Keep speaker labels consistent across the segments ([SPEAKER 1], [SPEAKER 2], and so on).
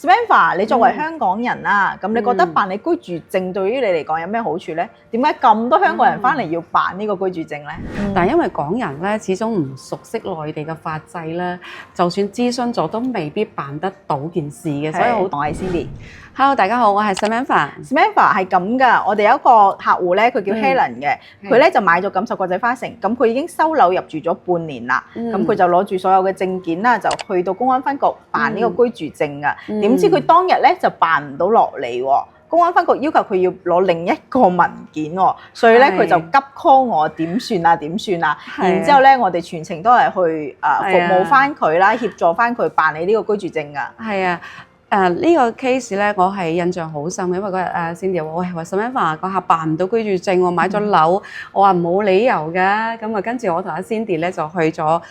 [SPEAKER 1] Samantha，你作為香港人啦，咁你覺得辦理居住證對於你嚟講有咩好處咧？點解咁多香港人翻嚟要辦呢個居住證咧？
[SPEAKER 2] 但係因為港人咧始終唔熟悉內地嘅法制咧，就算諮詢咗都未必辦得到件事嘅，所以好。
[SPEAKER 1] 我係 Cindy。Hello，
[SPEAKER 2] 大家好，我係 Samantha。Samantha
[SPEAKER 1] 係咁噶，我哋有一個客戶咧，佢叫 Helen 嘅，佢咧就買咗錦繡國際花城，咁佢已經收樓入住咗半年啦，咁佢就攞住所有嘅證件啦，就去到公安分局辦呢個居住證噶，點知佢當日咧就辦唔到落嚟喎。公安分局要求佢要攞另一個文件喎，所以咧佢就急 call 我點算啊點算啊，然之後咧我哋全程都係去服務翻佢啦，協助翻佢辦理呢個居住證噶。
[SPEAKER 2] 係啊。呢個 case 咧，我係印象好深嘅，因為嗰日Cindy 話：喂，Samantha 個客辦唔到居住證，我買咗樓，我話冇理由㗎。咁啊，跟住我同阿 Cindy 咧就去咗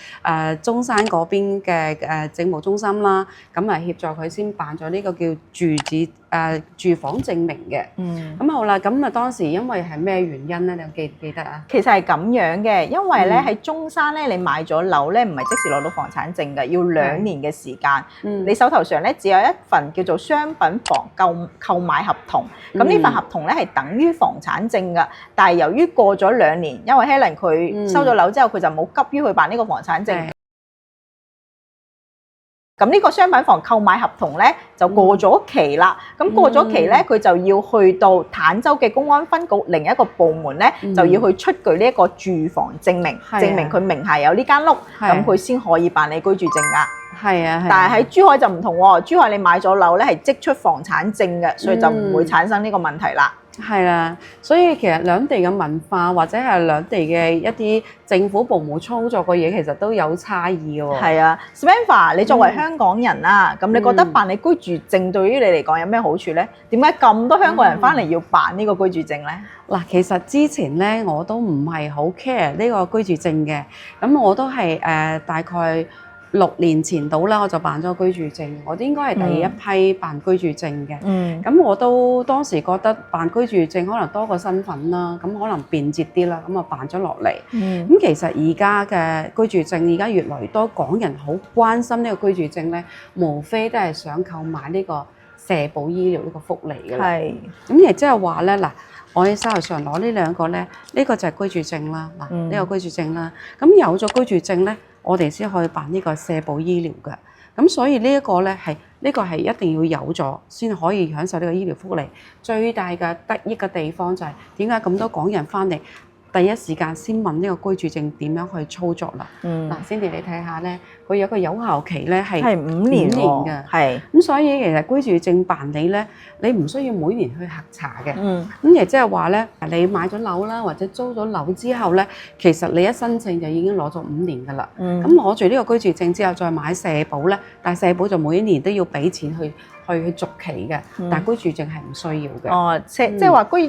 [SPEAKER 2] 中山嗰邊嘅政務中心啦，咁啊協助佢先辦咗呢個叫住房證明嘅。咁好啦，咁啊當時因為係咩原因咧？你記唔記得啊？
[SPEAKER 1] 其實係咁樣嘅，因為咧喺中山咧，你買咗樓咧，唔係即時攞到房產證嘅，要2年嘅時間。你手頭上咧只有一份叫做商品房購買合同，咁呢份合同咧係等於房產證㗎。但係由於過咗2年，因為 Helen 佢收咗樓之後，佢就冇急於去辦呢個房產證。咁呢個商品房購買合同咧就過咗期啦。咁過咗期咧，佢就要去到坦洲嘅公安分局另一個部門咧，就要去出具呢一個住房證明，證明佢名下有呢間屋，咁佢先可以辦理居住證㗎。
[SPEAKER 2] 係啊，
[SPEAKER 1] 但係喺珠海就唔同喎，珠海你買咗樓咧係即出房產證嘅，所以就唔會產生呢個問題啦。
[SPEAKER 2] 係啦，所以其實兩地嘅文化或者係兩地嘅一啲政府部門操作嘅嘢，其實都有差異嘅喎。
[SPEAKER 1] 係啊 Samantha， 你作為香港人啦，咁你覺得辦理居住證對於你嚟講有咩好處咧？點解咁多香港人翻嚟要辦呢個居住證咧？
[SPEAKER 2] 嗱，其實之前咧我都唔係好 care 呢個居住證嘅，咁我都係大概6年前到啦，我就辦咗居住證。我應該係第一批辦居住證嘅。咁我都當時覺得辦居住證可能多個身份啦，咁可能便捷啲啦，咁啊辦咗落嚟。咁其實而家嘅居住證，而家越來越多港人好關心呢個居住證咧，無非都係想購買呢個社保醫療呢個福利㗎啦。係。咁亦即係話咧，嗱，我喺手頭上攞呢兩個咧，呢個就係居住證啦。嗱，呢個居住證啦。咁有咗居住證咧，我哋先可以辦呢個社保醫療嘅，咁所以呢一個咧係一定要有咗先可以享受呢個醫療福利。最大嘅得益嘅地方就係點解咁多港人翻嚟第一時間先問呢個居住證點樣去操作啦？嗱，Cindy你睇下咧，佢有個有效期咧係5年嘅，係咁所以其實居住證辦理咧，你唔需要每年去核查嘅。咁亦即係話咧，你買咗樓啦，或者租咗樓之後咧，其實你一申請就已經攞咗5年㗎啦。咁攞住呢個居住證之後再買社保咧，但係社保就每一年都要俾錢去續期嘅，但係居住證係唔需要嘅。哦，
[SPEAKER 1] 即係話居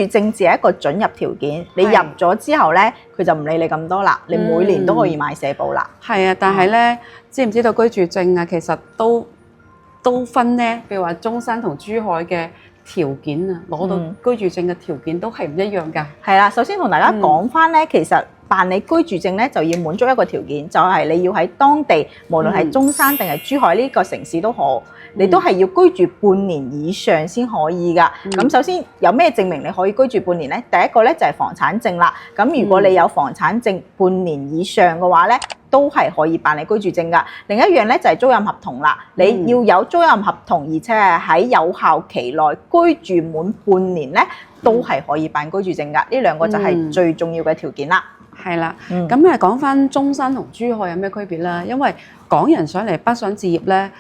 [SPEAKER 1] 住證只係一個准入條件，你入咗之後咧，佢就唔理你咁多啦，你每年都可以買社保啦。
[SPEAKER 2] 係啊，但係咧，知唔知道居住證啊，其實都分咧，譬如話中山同珠海嘅條件啊，攞到居住證嘅條件都係唔一樣㗎。
[SPEAKER 1] 係啦，首先同大家講翻咧，其實辦理居住證咧就要滿足一個條件，就係你要喺當地，無論係中山定係珠海呢個城市都好，你都係要居住半年以上先可以㗎。咁首先有咩證明你可以居住半年咧？第一個咧就係房產證啦。咁如果你有房產證半年以上嘅話咧，都係可以辦理居住證㗎。另一樣咧就係租賃合同啦。你要有租賃合同，而且係喺有效期內居住滿半年咧，都係可以辦居住證㗎。呢兩個就係最重要嘅條件啦。
[SPEAKER 2] 係啦，咁講翻中山同珠海有咩區別啦？因為港人上嚟北上置業咧，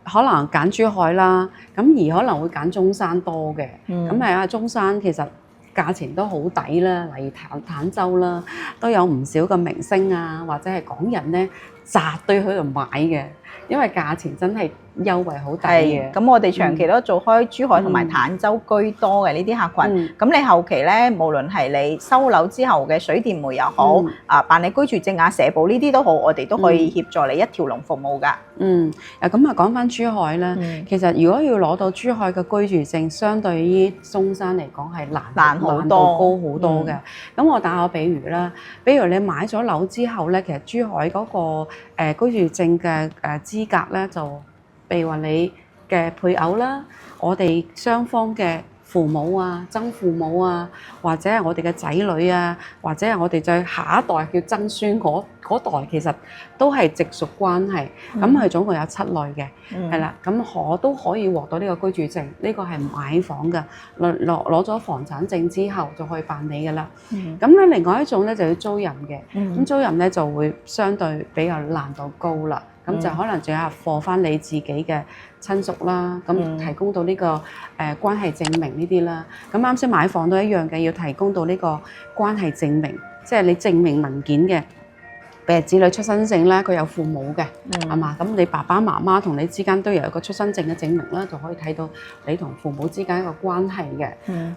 [SPEAKER 2] 可能揀珠海啦，咁而可能會揀中山多嘅。咁中山其實價錢都好抵啦，例如坦洲啦，都有唔少嘅明星啊，或者係港人咧扎堆去度買嘅，因為價錢真係優惠好抵嘅。咁我哋長期都做開珠海同埋坦洲居多嘅呢啲客群。咁你後期咧，無論係你收樓之後嘅水電煤又好，辦理居住證啊、社保呢啲都好，我哋都可以協助你一條龍服務㗎。咁講翻珠海啦，其實如果要攞到珠海嘅居住證，相對於中山嚟講係難好多、高好多嘅。咁我打個比喻啦，比如你買咗樓之後咧，其實珠海嗰個居住證嘅資格咧，就譬如話你嘅配偶啦，我哋雙方嘅父母啊、曾父母啊，或者係我哋嘅仔女啊，或者係我哋再下一代叫曾孫嗰代，其實都係直屬關係。咁佢總共有7類嘅，係啦。咁我都可以獲到呢個居住證，呢個係買房嘅，攞咗房產證之後就可以辦理㗎啦。咁咧另外一種咧就要租賃嘅，咁租賃咧就會相對比較難度高啦。咁就可能仲有貨翻你自己嘅親屬啦，咁提供到呢個關係證明呢啲啦。咁啱先買房都一樣嘅，要提供到呢個關係證明，即係你證明文件嘅。譬如子女出生證咧，佢有父母嘅，係嘛？咁你爸爸媽媽同你之間都有一個出生證嘅證明啦，就可以睇到你同父母之間一個關係嘅。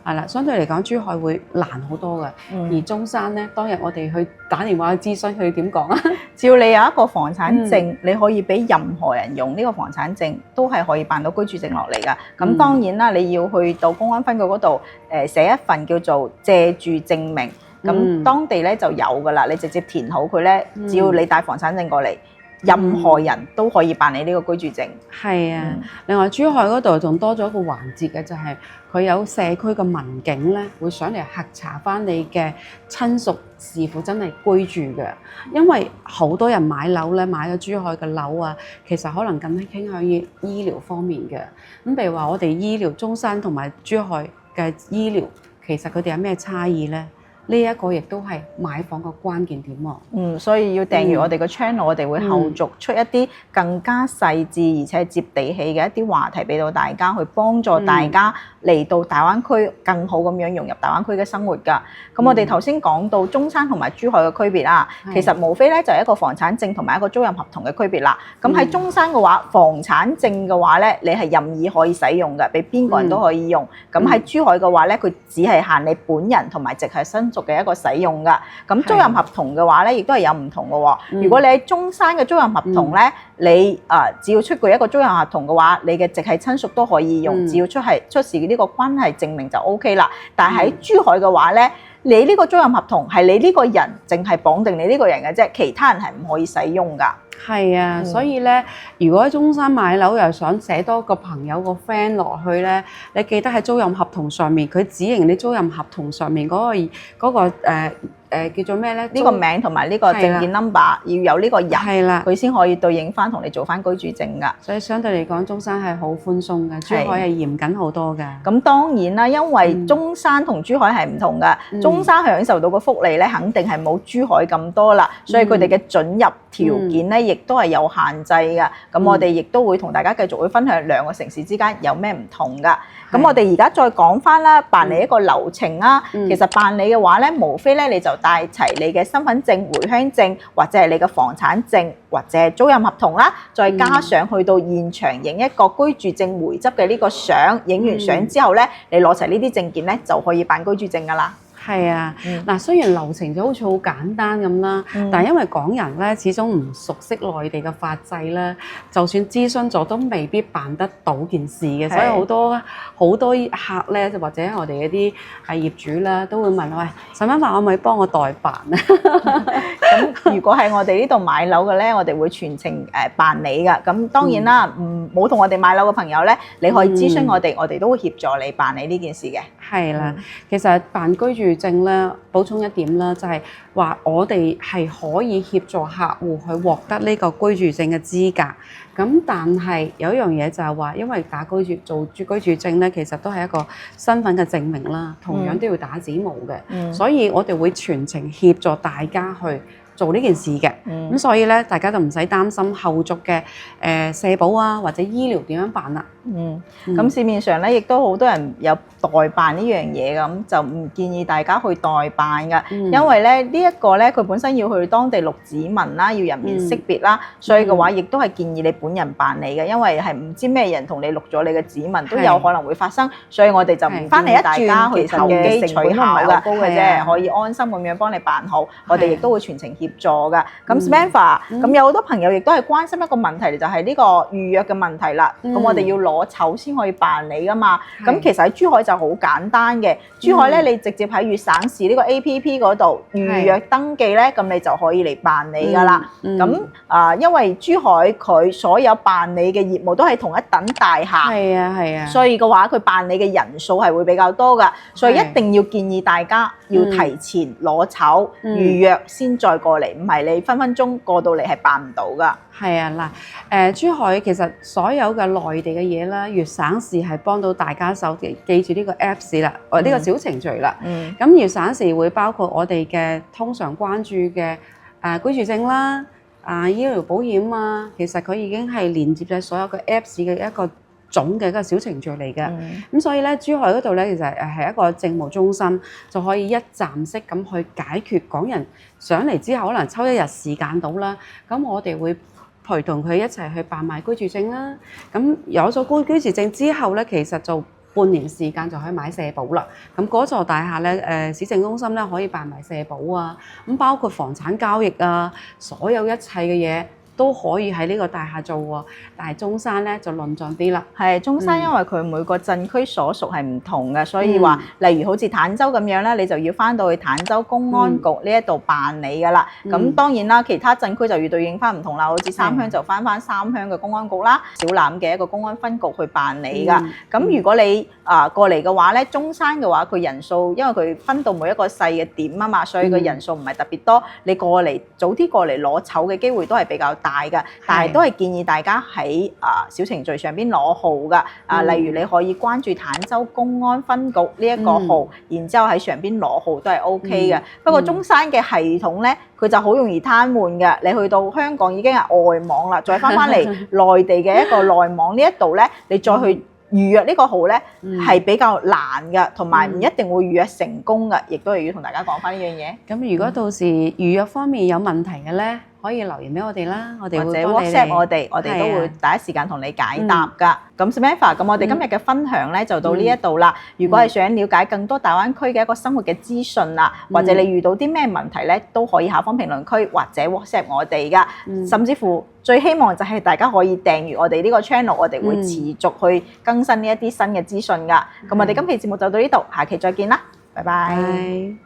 [SPEAKER 2] 係啦，相對嚟講，珠海會難好多嘅。而中山咧，當日我哋去打電話去諮詢，佢點講啊？
[SPEAKER 1] 只要你有一個房產證，你可以俾任何人用呢個房產證，都係可以辦到居住證落嚟㗎。咁當然啦，你要去到公安分局嗰度寫一份叫做借住證明。咁當地咧就有㗎啦，你直接填好佢咧，只要你帶房產證過嚟，任何人都可以辦理呢個居住證。
[SPEAKER 2] 係啊，另外珠海嗰度仲多咗一個環節嘅，就係佢有社區嘅民警咧，會上嚟核查翻你嘅親屬是否真係居住嘅。因為好多人買樓咧，買咗珠海嘅樓啊，其實可能更傾向於醫療方面嘅。咁譬如話我哋醫療中山同埋珠海嘅醫療，其實佢哋有咩差異咧？呢一個亦都係買房嘅關鍵點喎。
[SPEAKER 1] 所以要訂閱我哋個 channel，我哋會後續出一啲更加細緻而且接地氣嘅一啲話題俾到大家，去幫助大家嚟到大灣區更好咁樣融入大灣區嘅生活㗎。咁我哋頭先講到中山同埋珠海嘅區別啊，其實無非咧就係一個房產證同埋一個租賃合同嘅區別啦。咁喺中山嘅話，房產證嘅話咧，你係任意可以使用嘅，俾邊個人都可以用。咁喺珠海嘅話咧，佢只係限你本人同埋直系親屬嘅一個使用㗎。咁租賃合同嘅話咧，亦都係有唔同嘅喎。如果你喺中山嘅租賃合同咧，你只要出具一個租賃合同嘅話，你嘅直系親屬都可以用，只要出示呢個關係證明就 OK 啦。但係喺珠海嘅話咧，你呢個租賃合同係你呢個人淨係綁定你呢個人嘅啫，其他人係唔可以使用㗎。
[SPEAKER 2] 係啊，所以咧，如果喺中山買樓又想寫多個朋友個 friend 落去咧，你記得喺租賃合同上面，佢指認你租賃合同上面嗰個叫做咩咧？
[SPEAKER 1] 呢個名同埋呢個證件 number 要有呢個人，佢先可以對應翻同你做翻居住證㗎。
[SPEAKER 2] 所以相對嚟講，中山係好寬鬆嘅，珠海係嚴謹好多嘅。
[SPEAKER 1] 咁當然啦，因為中山同珠海係唔同㗎。中山享受到嘅福利咧，肯定係冇珠海咁多啦，所以佢哋嘅准入條件咧，亦都係有限制㗎。咁我哋亦都會同大家繼續會分享兩個城市之間有咩唔同㗎。咁我哋而家再講翻啦，辦理一個流程啦。其實辦理嘅話咧，無非咧你就帶齊你嘅身份證、回鄉證，或者係你嘅房產證，或者係租賃合同啦，再加上去到現場影一個居住證回執嘅呢個相，影完相之後咧，你攞齊呢啲證件咧，就可以辦居住證㗎啦。
[SPEAKER 2] 係啊，嗱，雖然流程就好似好簡單咁啦，但係因為港人咧始終唔熟悉內地嘅法制啦，就算諮詢咗都未必辦得到件事嘅，所以好多客咧，就或者我哋嗰啲業主啦，都會問喂，使乜可唔可以幫我代辦啊？
[SPEAKER 1] 咁如果喺我哋呢度買樓嘅咧，我哋會全程辦理㗎。咁當然啦，冇同我哋買樓嘅朋友咧，你可以諮詢我哋，我哋都會協助你辦理呢件事嘅。
[SPEAKER 2] 係啦，其實辦居住證咧，補充一點啦，就係話我哋係可以協助客戶去獲得呢個居住證嘅資格。咁但係有一樣嘢就係話，因為做居住證咧，其實都係一個身份嘅證明啦，同樣都要打指模嘅。所以我哋會全程協助大家去做呢件事嘅。咁所以咧，大家就唔使擔心後續嘅社保啊或者醫療點樣辦啦。
[SPEAKER 1] 咁市面上咧亦都好多人有代辦呢樣嘢，咁就唔建議大家去代辦㗎。因為咧呢一個咧佢本身要去當地錄指紋啦，要人面識別啦，所以嘅話亦都係建議你本人辦理嘅，因為係唔知咩人同你錄咗你嘅指紋都有可能會發生，所以我哋就唔翻嚟一轉，其實嘅成本都唔係好高嘅啫，可以安心咁樣幫你辦好。我哋亦都會全程協助㗎。咁 Samantha，咁有好多朋友亦都係關心一個問題，就係呢個預約嘅問題啦。咁我哋要攞籌先可以辦理㗎嘛。咁其實喺珠海就好簡單嘅。珠海咧，你直接喺粵省市呢個 APP 嗰度預約登記咧，咁你就可以嚟辦理㗎啦。咁因為珠海佢所有辦理嘅業務都係同一等大廈，
[SPEAKER 2] 係啊係啊，
[SPEAKER 1] 所以嘅話佢辦理嘅人數係會比較多㗎，所以一定要建議大家要提前攞籌預約先再過嚟，唔係你分分鐘過到嚟係辦唔到㗎。
[SPEAKER 2] 係啊嗱，珠海其實所有嘅內地嘅嘢啦，粵省市係幫到大家手，記住呢個 Apps 啦，呢個小程序啦。咁粵省市會包括我哋嘅通常關注嘅居住證啦、醫療保險啊，其實佢已經係連接咗所有嘅 Apps 嘅一個總嘅一個小程序嚟嘅。咁所以咧，珠海嗰度咧，其實係一個政務中心，就可以一站式咁去解決港人上嚟之後，可能抽一日時間到啦。咁我哋會陪同佢一齊去辦埋居住證啦。咁有咗居住證之後咧，其實就半年時間就可以買社保啦。咁嗰座大廈咧，市政中心咧可以辦埋社保啊。咁包括房產交易啊，所有一切嘅嘢都可以喺呢個大廈做喎。但係中山咧就論盡啲啦。係
[SPEAKER 1] 中山，因為佢每個鎮區所屬係唔同嘅，所以話例如好似坦洲咁樣咧，你就要翻到去坦洲公安局呢一度辦理㗎啦。咁當然啦，其他鎮區就要對應翻唔同啦。好似三鄉就翻三鄉嘅公安局啦，小欖嘅一個公安分局去辦理㗎。咁如果你過嚟嘅話咧，中山嘅話佢人數，因為佢分到每一個細嘅點啊嘛，所以個人數唔係特別多。你過嚟早啲過嚟攞籌嘅機會都係比較大㗎，但係都係建議大家喺小程序上邊攞號㗎。例如你可以關注坦洲公安分局呢一個號，然之後喺上邊攞號都係 OK 嘅。不過中山嘅系統咧，佢就好容易癱瘓嘅。你去到香港已經係外網啦，再翻嚟內地嘅一個內網呢一度咧，你再去預約呢個號咧係比較難嘅，同埋唔一定會預約成功嘅，亦都係要同大家講翻呢樣嘢。
[SPEAKER 2] 咁如果到時預約方面有問題嘅咧，可以留言俾我哋啦，我哋會
[SPEAKER 1] 或者 WhatsApp 我哋都會第一時間同你解答㗎。咁 Samantha，咁我哋今日嘅分享咧就到呢一度啦。如果係想了解更多大灣區嘅一個生活嘅資訊啊，或者你遇到啲咩問題咧，都可以下方評論區或者 WhatsApp 我哋㗎。甚至乎最希望就係大家可以訂閱我哋呢個 channel，我哋會持續去更新呢一啲新嘅資訊㗎。咁我哋今期節目就到呢度，下期再見啦，拜拜。